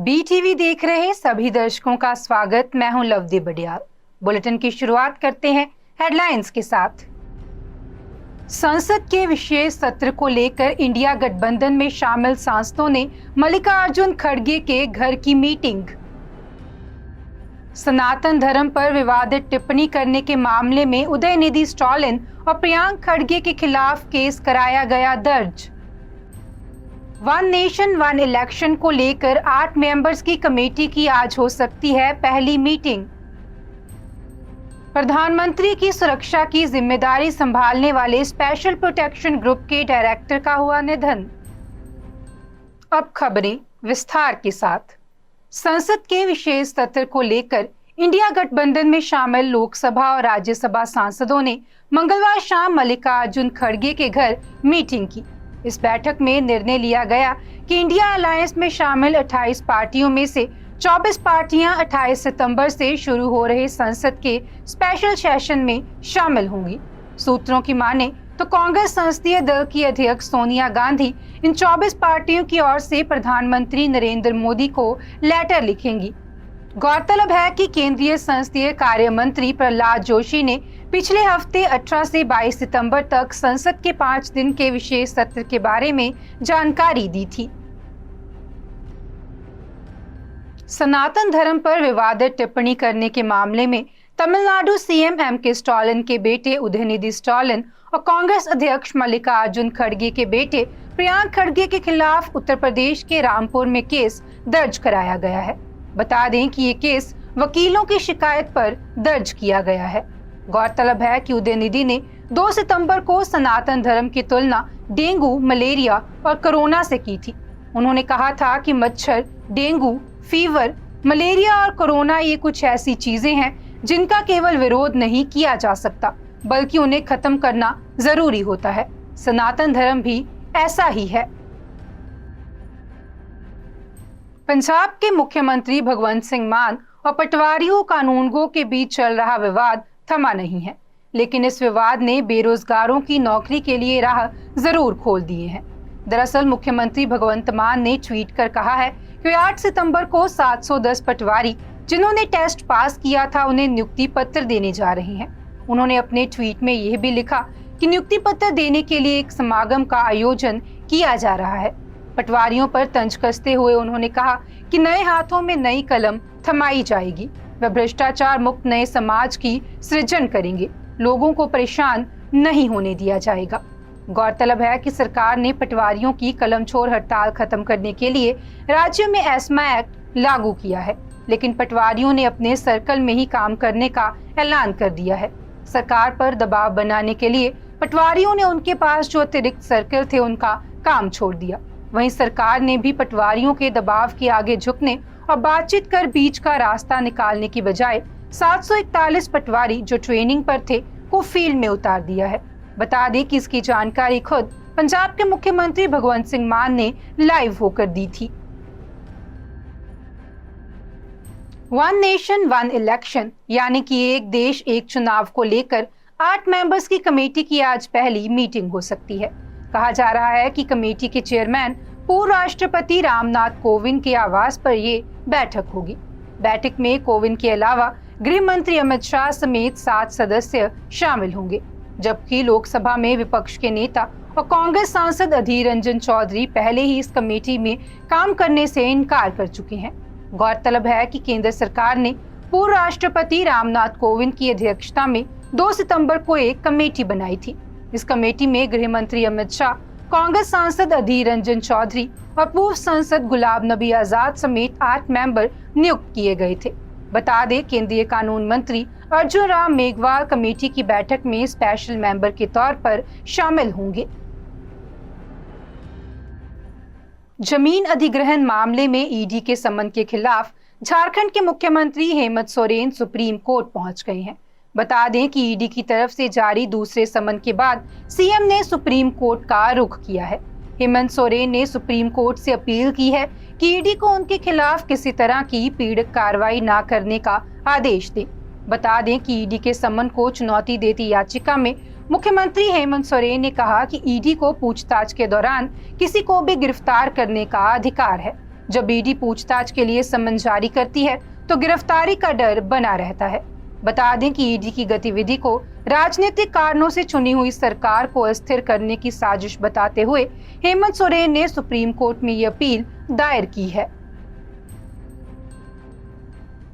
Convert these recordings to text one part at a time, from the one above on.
BTV देख रहे सभी दर्शकों का स्वागत। मैं हूं लवदी बडियाल। बुलेटिन की शुरुआत करते हैं हेडलाइंस के साथ। संसद के विशेष सत्र को लेकर इंडिया गठबंधन में शामिल सांसदों ने मल्लिकार्जुन खड़गे के घर की मीटिंग। सनातन धर्म पर विवादित टिप्पणी करने के मामले में उदयनिधि स्टालिन और प्रियांक खड़गे के खिलाफ केस कराया गया दर्ज। वन नेशन वन इलेक्शन को लेकर 8 मेंबर्स की कमेटी की आज हो सकती है पहली मीटिंग। प्रधानमंत्री की सुरक्षा की जिम्मेदारी संभालने वाले स्पेशल प्रोटेक्शन ग्रुप के डायरेक्टर का हुआ निधन। अब खबरें विस्तार के साथ। संसद के विशेष सत्र को लेकर इंडिया गठबंधन में शामिल लोकसभा और राज्यसभा सांसदों ने मंगलवार शाम मल्लिकार्जुन खड़गे के घर मीटिंग की। इस बैठक में निर्णय लिया गया कि इंडिया अलायंस में शामिल 28 पार्टियों में से 24 पार्टियां 28 सितंबर से शुरू हो रहे संसद के स्पेशल सेशन में शामिल होंगी। सूत्रों की माने तो कांग्रेस संसदीय दल की अध्यक्ष सोनिया गांधी इन 24 पार्टियों की ओर से प्रधानमंत्री नरेंद्र मोदी को लेटर लिखेंगी। गौरतलब है कि केंद्रीय संसदीय कार्य मंत्री प्रहलाद जोशी ने पिछले हफ्ते 18 से 22 सितंबर तक संसद के 5 दिन के विशेष सत्र के बारे में जानकारी दी थी। सनातन धर्म पर विवादित टिप्पणी करने के मामले में तमिलनाडु सीएम एमके स्टालिन के बेटे उदयनिधि स्टालिन और कांग्रेस अध्यक्ष मल्लिकार्जुन खड़गे के बेटे प्रियांक खड़गे के खिलाफ उत्तर प्रदेश के रामपुर में केस दर्ज कराया गया है। बता दें कि ये केस वकीलों की शिकायत पर दर्ज किया गया है। गौरतलब है कि उदयनिधि ने 2 सितंबर को सनातन धर्म की तुलना डेंगू, मलेरिया और कोरोना से की थी। उन्होंने कहा था कि मच्छर, डेंगू, फीवर, मलेरिया और कोरोना ये कुछ ऐसी चीजें हैं जिनका केवल विरोध नहीं किया जा सकता, बल्कि उन्हें खत्म करना जरूरी होता है। सनातन धर्म भी ऐसा ही है। पंजाब के मुख्यमंत्री भगवंत सिंह मान और पटवारियों कानूनगों के बीच चल रहा विवाद थमा नहीं है, लेकिन इस विवाद ने बेरोजगारों की नौकरी के लिए राह जरूर खोल दिए हैं। दरअसल मुख्यमंत्री भगवंत मान ने ट्वीट कर कहा है कि 8 सितंबर को 710 पटवारी जिन्होंने टेस्ट पास किया था उन्हें नियुक्ति पत्र देने जा रहे हैं। उन्होंने अपने ट्वीट में यह भी लिखा कि नियुक्ति पत्र देने के लिए एक समागम का आयोजन किया जा रहा है। पटवारियों पर तंज कसते हुए उन्होंने कहा कि नए हाथों में नई कलम थमाई जाएगी। वे भ्रष्टाचार मुक्त नए समाज की सृजन करेंगे। लोगों को परेशान नहीं होने दिया जाएगा। गौरतलब है कि सरकार ने पटवारियों की कलम छोड़ हड़ताल खत्म करने के लिए राज्य में एस्मा एक्ट लागू किया है, लेकिन पटवारियों ने अपने सर्कल में ही काम करने का ऐलान कर दिया है। सरकार पर दबाव बनाने के लिए पटवारियों ने उनके पास जो अतिरिक्त सर्कल थे उनका काम छोड़ दिया। वहीं सरकार ने भी पटवारियों के दबाव के आगे झुकने और बातचीत कर बीच का रास्ता निकालने की बजाय 741 पटवारी जो ट्रेनिंग पर थे को फील्ड में उतार दिया है। बता दें कि इसकी जानकारी खुद पंजाब के मुख्यमंत्री भगवंत सिंह मान ने लाइव होकर दी थी। वन नेशन वन इलेक्शन यानी कि एक देश एक चुनाव को लेकर 8 मेंबर्स की कमेटी की आज पहली मीटिंग हो सकती है। कहा जा रहा है कि कमेटी के चेयरमैन पूर्व राष्ट्रपति रामनाथ कोविंद के आवास पर ये बैठक होगी। बैठक में कोविंद के अलावा गृह मंत्री अमित शाह समेत 7 सदस्य शामिल होंगे, जबकि लोकसभा में विपक्ष के नेता और कांग्रेस सांसद अधीर रंजन चौधरी पहले ही इस कमेटी में काम करने से इनकार कर चुके हैं। गौरतलब है कि केंद्र सरकार ने पूर्व राष्ट्रपति रामनाथ कोविंद की अध्यक्षता में 2 सितंबर को एक कमेटी बनाई थी। इस कमेटी में गृह मंत्री अमित शाह, कांग्रेस सांसद अधीर रंजन चौधरी और पूर्व सांसद गुलाम नबी आजाद समेत 8 मेंबर नियुक्त किए गए थे। बता दें केंद्रीय कानून मंत्री अर्जुन राम मेघवाल कमेटी की बैठक में स्पेशल मेंबर के तौर पर शामिल होंगे। जमीन अधिग्रहण मामले में ईडी के समन के खिलाफ झारखंड के मुख्यमंत्री हेमंत सोरेन सुप्रीम कोर्ट पहुंच गए हैं। बता दें कि ईडी की तरफ से जारी दूसरे समन के बाद सीएम ने सुप्रीम कोर्ट का रुख किया है। हेमंत सोरेन ने सुप्रीम कोर्ट से अपील की है कि ईडी को उनके खिलाफ किसी तरह की पीड़क कार्रवाई न करने का आदेश दे। बता दें कि ईडी के समन को चुनौती देती याचिका में मुख्यमंत्री हेमंत सोरेन ने कहा कि ईडी को पूछताछ के दौरान किसी को भी गिरफ्तार करने का अधिकार है, जब ईडी पूछताछ के लिए समन जारी करती है तो गिरफ्तारी का डर बना रहता है। बता दें कि ईडी की गतिविधि को राजनीतिक कारणों से चुनी हुई सरकार को अस्थिर करने की साजिश बताते हुए हेमंत सोरेन ने सुप्रीम कोर्ट में ये अपील दायर की है।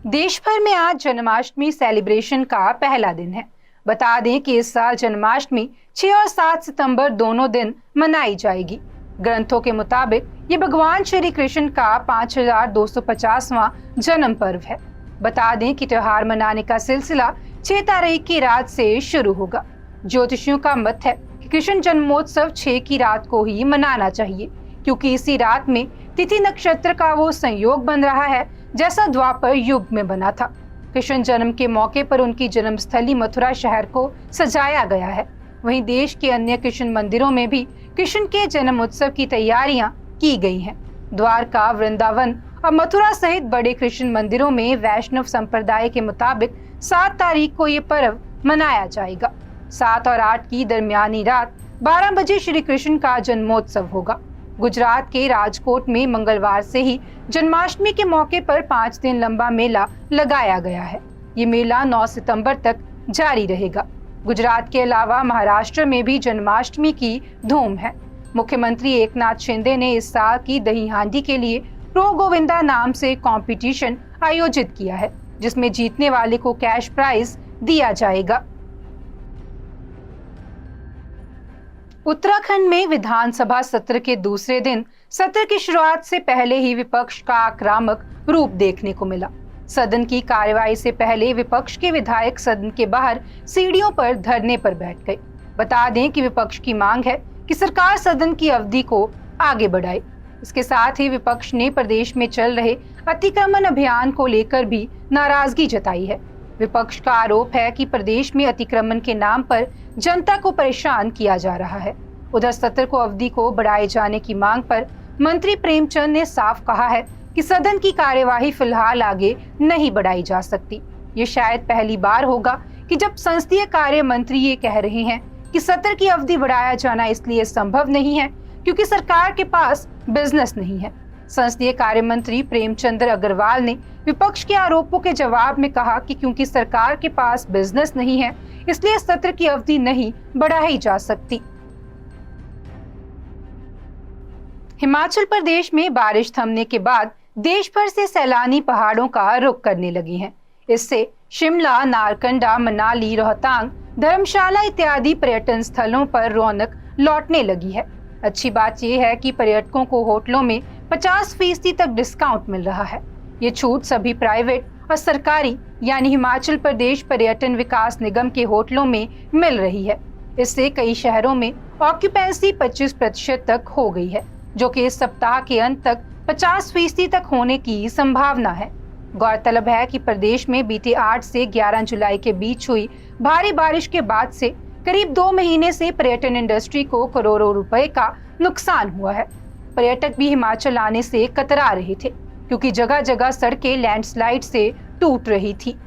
देश भर में आज जन्माष्टमी सेलिब्रेशन का पहला दिन है। बता दें कि इस साल जन्माष्टमी 6 और 7 सितंबर दोनों दिन मनाई जाएगी। ग्रंथों के मुताबिक ये भगवान श्री कृष्ण का 5250वां जन्म पर्व है। बता दें कि त्योहार मनाने का सिलसिला 6 तारीख की रात से शुरू होगा। ज्योतिषियों का मत है कि कृष्ण जन्मोत्सव 6 की रात को ही मनाना चाहिए, क्योंकि इसी रात में तिथि नक्षत्र का वो संयोग बन रहा है जैसा द्वापर युग में बना था। कृष्ण जन्म के मौके पर उनकी जन्मस्थली मथुरा शहर को सजाया गया है। वहीं देश के अन्य कृष्ण मंदिरों में भी कृष्ण के जन्म उत्सव की तैयारियां की गई हैं। द्वारका, वृंदावन और मथुरा सहित बड़े कृष्ण मंदिरों में वैष्णव संप्रदाय के मुताबिक 7 तारीख को ये पर्व मनाया जाएगा। 7 और 8 की दरमियानी रात 12 बजे श्री कृष्ण का जन्मोत्सव होगा। गुजरात के राजकोट में मंगलवार से ही जन्माष्टमी के मौके पर 5 दिन लंबा मेला लगाया गया है। ये मेला 9 सितंबर तक जारी रहेगा। गुजरात के अलावा महाराष्ट्र में भी जन्माष्टमी की धूम है। मुख्यमंत्री एकनाथ शिंदे ने इस साल की दही हांडी के लिए प्रो गोविंदा नाम से कंपटीशन आयोजित किया है, जिसमें जीतने वाले को कैश प्राइज दिया जाएगा। उत्तराखंड में विधानसभा सत्र के दूसरे दिन सत्र की शुरुआत से पहले ही विपक्ष का आक्रामक रूप देखने को मिला। सदन की कार्यवाही से पहले विपक्ष के विधायक सदन के बाहर सीढ़ियों पर धरने पर बैठ गए। बता दें कि विपक्ष की मांग है कि सरकार सदन की अवधि को आगे बढ़ाए। इसके साथ ही विपक्ष ने प्रदेश में चल रहे अतिक्रमण अभियान को लेकर भी नाराजगी जताई है। विपक्ष का आरोप है कि प्रदेश में अतिक्रमण के नाम पर जनता को परेशान किया जा रहा है। उधर सत्र को अवधि को बढ़ाए जाने की मांग पर मंत्री प्रेमचंद ने साफ कहा है कि सदन की कार्यवाही फिलहाल आगे नहीं बढ़ाई जा सकती। ये शायद पहली बार होगा कि जब संसदीय कार्य मंत्री ये कह रहे हैं कि सत्र की अवधि बढ़ाया जाना इसलिए संभव नहीं है क्योंकि सरकार के पास बिजनेस नहीं है। संसदीय कार्य मंत्री प्रेमचंद्र अग्रवाल ने विपक्ष के आरोपों के जवाब में कहा कि क्योंकि सरकार के पास बिजनेस नहीं है इसलिए सत्र की अवधि नहीं बढ़ाई जा सकती। हिमाचल प्रदेश में बारिश थमने के बाद देश भर से सैलानी पहाड़ों का रुख करने लगे हैं। इससे शिमला, नारकंडा, मनाली, रोहतांग, धर्मशाला इत्यादि पर्यटन स्थलों पर रौनक लौटने लगी है। अच्छी बात यह है कि पर्यटकों को होटलों में 50% तक डिस्काउंट मिल रहा है। ये छूट सभी प्राइवेट और सरकारी यानी हिमाचल प्रदेश पर्यटन विकास निगम के होटलों में मिल रही है। इससे कई शहरों में ऑक्यूपेंसी 25% तक हो गई है, जो कि इस सप्ताह के अंत तक 50% तक होने की संभावना है। गौरतलब है कि प्रदेश में बीते 8 से 11 जुलाई के बीच हुई भारी बारिश के बाद से करीब 2 महीने से पर्यटन इंडस्ट्री को करोड़ों रुपए का नुकसान हुआ है। पर्यटक भी हिमाचल आने से कतरा रहे थे क्योंकि जगह जगह सड़कें लैंडस्लाइड से टूट रही थी।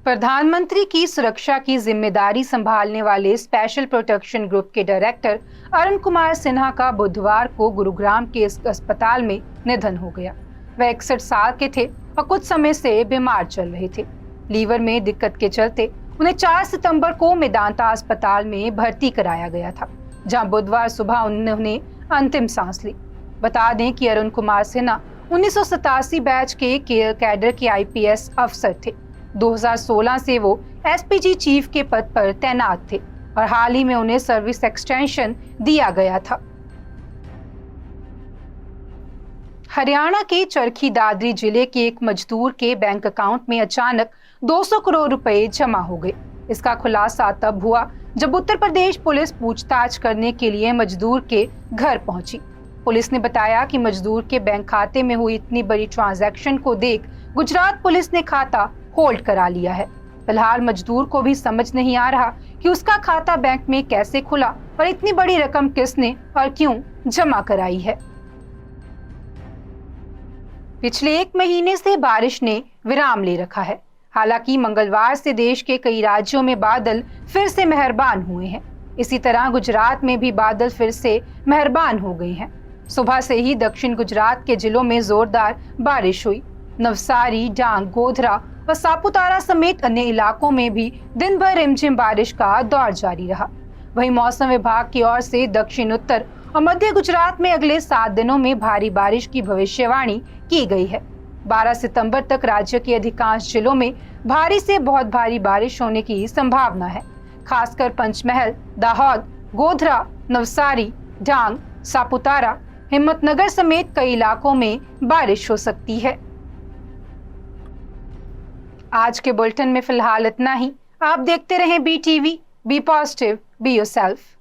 प्रधानमंत्री की सुरक्षा की जिम्मेदारी संभालने वाले स्पेशल प्रोटेक्शन ग्रुप के डायरेक्टर अरुण कुमार सिन्हा का बुधवार को गुरुग्राम के इस अस्पताल में निधन हो गया। वह 61 साल के थे और कुछ समय से बीमार चल रहे थे। लीवर में दिक्कत के चलते उन्हें 4 सितंबर को मेदांता अस्पताल में भर्ती कराया गया था, जहां बुधवार सुबह उन्होंने अंतिम सांस ली। बता दें कि अरुण कुमार सिन्हा 1987 बैच के कैडर के IPS अफसर थे। 2016 से वो SPG चीफ के पद पर तैनात थे और हाल ही में उन्हें सर्विस एक्सटेंशन दिया गया था। हरियाणा के चरखी दादरी जिले के एक मजदूर के बैंक अकाउंट में अचानक 200 करोड़ रुपए जमा हो गए। इसका खुलासा तब हुआ जब उत्तर प्रदेश पुलिस पूछताछ करने के लिए मजदूर के घर पहुंची। पुलिस ने बताया कि मजदूर के बैंक खाते में हुई इतनी बड़ी ट्रांजैक्शन को देख गुजरात पुलिस ने खाता होल्ड करा लिया है। फिलहाल मजदूर को भी समझ नहीं आ रहा कि उसका खाता बैंक में कैसे खुला और इतनी बड़ी रकम किसने और क्यों जमा कराई है। पिछले 1 महीने से बारिश ने विराम ले रखा है। हालांकि मंगलवार से देश के कई राज्यों में बादल फिर से मेहरबान हुए हैं। इसी तरह गुजरात में भी बादल फिर से मेहरबान हो गए हैं। सुबह से ही दक्षिण गुजरात के जिलों में जोरदार बारिश हुई। नवसारी, डांग, गोधरा व सापुतारा समेत अन्य इलाकों में भी दिन भर रिमझिम बारिश का दौर जारी रहा। वहीं मौसम विभाग की ओर से दक्षिण, उत्तर और मध्य गुजरात में अगले 7 दिनों में भारी बारिश की भविष्यवाणी की गई है। 12 सितंबर तक राज्य के अधिकांश जिलों में भारी से बहुत भारी बारिश होने की संभावना है। खासकर पंचमहल, दाहोद, गोधरा, नवसारी, डांग, सापुतारा, हिम्मतनगर समेत कई इलाकों में बारिश हो सकती है। आज के बुलेटिन में फिलहाल इतना ही। आप देखते रहें BTV, be positive, be yourself.